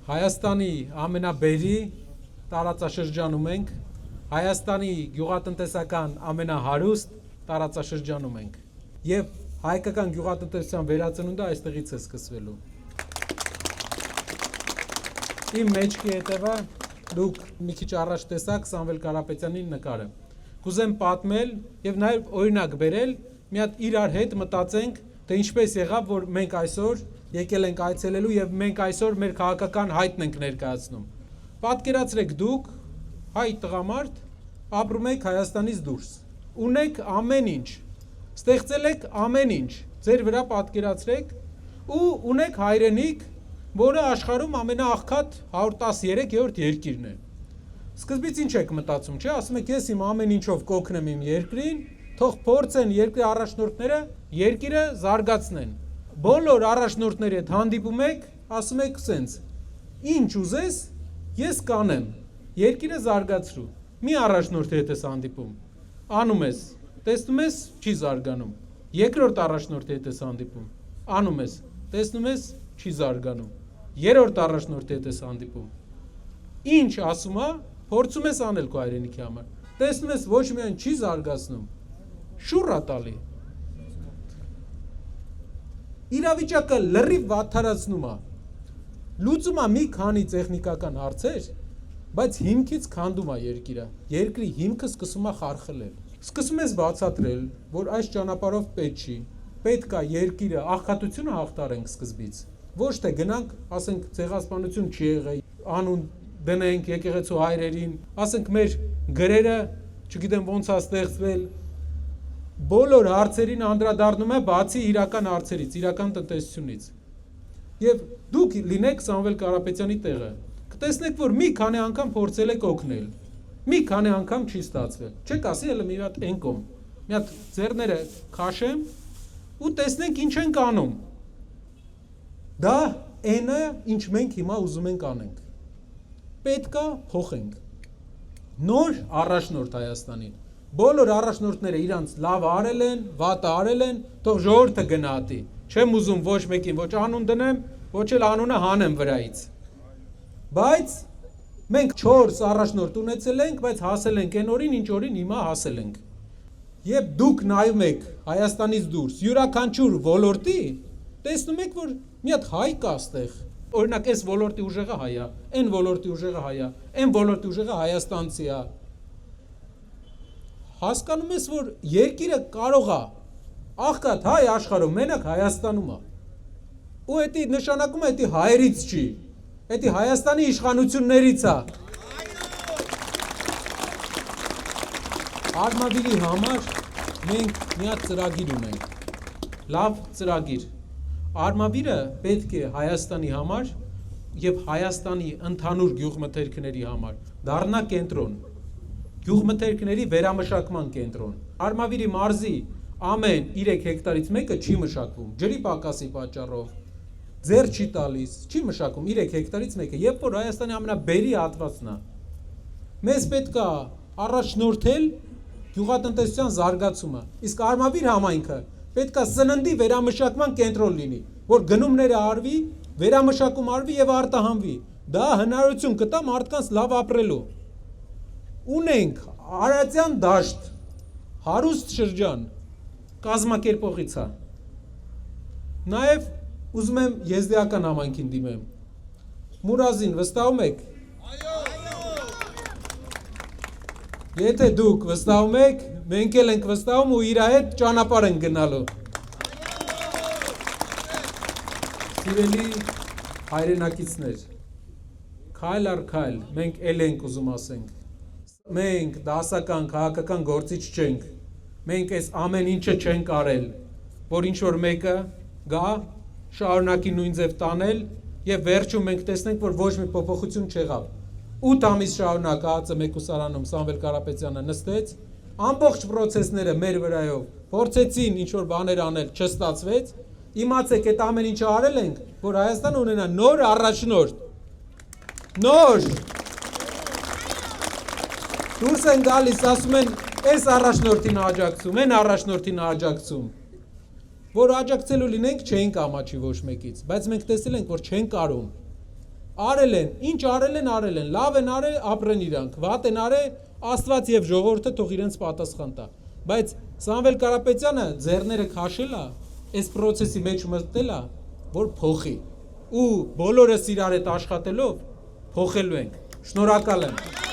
Հայաստանի ամենաբերի տարածաշրջանում ենք, Հայաստանի գյուղատնտեսական ամենահարուստ տարածաշրջանում ենք եւ հայկական գյուղատնտեսության վերածնունդը այստեղից է սկսվելու։ Իմ մեջքի հետևը դուք մի քիչ առաջ տեսաք Սամվել Կարապետյանի նկարը։ Կուզեմ պատմել եւ նաեւ օրինակ բերել, մի հատ իրար հետ մտածենք, թե ինչպես եղավ, որ մենք այսօր եկել ենք այցելելու եւ մենք այսօր մեր քաղաքական հայտն ենք ներկայացնում։ Պատկերացրեք դուք հայ տղամարդ ապրում եք Հայաստանից դուրս։ Ունեք ամեն ինչ, ստեղծել եք ամեն ինչ, ձեր վրա պատկերացրեք ու ունեք հայրենիք, որը աշխարհում ամենաաղքատ 113-րդ երկիրն է։ Սկզբից ինչ եք մտածում, չէ՞, ասում եք ես իմ ամեն ինչով կօգնեմ իմ երկրին, թող փորձեն երկրի առաջնորդները երկիրը զարգացնեն։ Բոլոր առաջնորդների հետ հանդիպում եք, ասում եք սենց. ինչ ուզես, ես կանեմ, երկիրը զարգացրու։ Մի առաջնորդի հետ ես հանդիպում, անում ես, տեսնում ես, չի զարգանում։ Երկրորդ առաջնորդի հետ ես հանդիպում, անում ես, տեսնում ես, չի զարգանում։ Երրորդ առաջնորդի հետ ես հանդիպում, ինչ ասում է, փորձում ես անել քո հայրենիքի համար, տեսնում ես ոչ միայն չի զարգացնում, շուռ է տալի։ Իրավիճակը լրիվ վատթարացնում է, լուծում է մի քանի տեխնիկական հարցեր, բայց հիմքից քանդում է երկիրը, երկրի հիմքը սկսում է խարխլել։ Սկսում ես բացատրել, որ այս ճանապարհով պետք չի, պետք է երկիրը աղքատությունը հաղթարենք սկզբից։ Ոչ թե գնանք, ասենք ցեղասպանություն չի եղել, անուն դնենք եկեղեցու հայրերին, ասենք մեր գրերը, չգիտեմ ոնց է ստեղծվել, բոլոր հարցերին անդրադառնում է բացի իրական հարցերից, իրական տնտեսությունից։ Եվ դուք լինեք Սամվել Կարապետյանի տեղը, կտեսնեք, որ մի քանի անգամ փորձել եք օգնել, մի քանի անգամ չի ստացվել։ Չեք ասի հələ մի հատ էնկոմ, մի հատ ձեռները քաշեմ ու տեսնենք ինչ ենք անում։ Դա այն է, ինչ մենք հիմա ուզում ենք անենք։ Պետք է փոխենք։ Նոր առաջնորդ Հայաստանին։ Բոլոր առաջնորդները իրանց լավ արել են, վատը արել են, թող ժողովուրդը գնահատի։ Չեմ ուզում ոչ մեկին ոչ անուն դնեմ, ոչ էլ անունը հանեմ վրայից։ Բայց մենք 4 առաջնորդ ունեցել ենք, բայց հասել ենք այն օրին, ինչ օրին հիմա հասել ենք։ Եվ դուք նայում եք Հայաստանից դուրս յուրաքանչյուր ոլորտի, տեսնում եք, որ մի հատ հայ կա այստեղ։ Օրինակ, այս ոլորտի ուժեղը հայ է, այն ոլորտի ուժեղը հայ է, այն ոլորտի ուժեղը հայաստանցի է։ Հասկանում ես, որ երկիրը կարող է աղքատ հայ աշխարհում, մենակ Հայաստանում է։ Ու դա նշանակում է, դա հայերից չի, դա Հայաստանի իշխանություններից է։ Արմավիրի համար մենք մի հատ ծրագիր ունենք, լավ ծրագիր։ Արմավիրը պետք է Հայաստանի համար եւ Հայաստանի ընդհանուր գյուղմթերքների համար դառնա կենտրոն, գյուղմթերքների վերամշակման կենտրոն։ Արմավիրի մարզի ամեն 3 հեկտարից մեկը չի մշակվում, ջրի պակասի պատճառով, ձեռ չի տալիս, չի մշակում 3 հեկտարից մեկը, երբ որ Հայաստանի ամենաբերի հատվածն է։ Մեզ պետք է առաջնորդել գյուղատնտեսության զարգացումը, իսկ Արմավիր համայնքը պետք է սննդի վերամշակման կենտրոն լինի, որ գնումները արվի, վերամշակում արվի եւ արտահանվի։ Դա հնարավորություն կտա մարդկանց լավ ապրելու։ Ունենք Արարատյան դաշտ, հարուստ շրջան, կազմակերպողից է։ Նաեւ ուզում եմ եզդիական համայնքին դիմեմ։ Մուրազին վստահում եք։ Եթե դուք վստահում եք, մենք էլ ենք վստահում ու իր հետ ճանապարհ ենք գնալու։ Սիրելի հայրենակիցներ, քայլ առ քայլ մենք էլ ենք ուզում ասենք։ Մենք դասական, քաղաքական գործիչ չենք։ Մենք այս ամեն ինչը չենք արել, որ ինչ որ մեկը գա, շարունակի նույն ձև տանել եւ վերջում մենք տեսնենք, որ ոչ մի փոփոխություն չեղավ։ 8 ամիս շարունակ ԱԱԾ մեկուսարանում Սամվել Կարապետյանը նստեց, ամբողջ process-ները մեր վրայով փորձեցին ինչ որ բաներ անել, չստացվեց, իմացեք այդ ամեն ինչը արել ենք, որ Հայաստանը ունենա նոր առաջնորդ։ Նոր դուրս են գալիս, ասում են, այս առաջնորդին աջակցում, այն առաջնորդին աջակցում։ Որ աջակցելու լինենք, չենք ամաչի ոչ մեկից, բայց մենք տեսել ենք, որ չեն կարում։ արել են, ինչ արել են, լավ են արել, ապրեն իրանք, վատ են արել, Աստված եւ ժողովուրդը թող իրենց պատասխան տա։ Բայց Սամվել Կարապետյանը ձեռները քաշել է, այս process-ի մեջ մտնել է, որ փոխի։ Ու բոլորս իրար հետ աշխատելով փոխելու ենք։ Շնորհակալ եմ։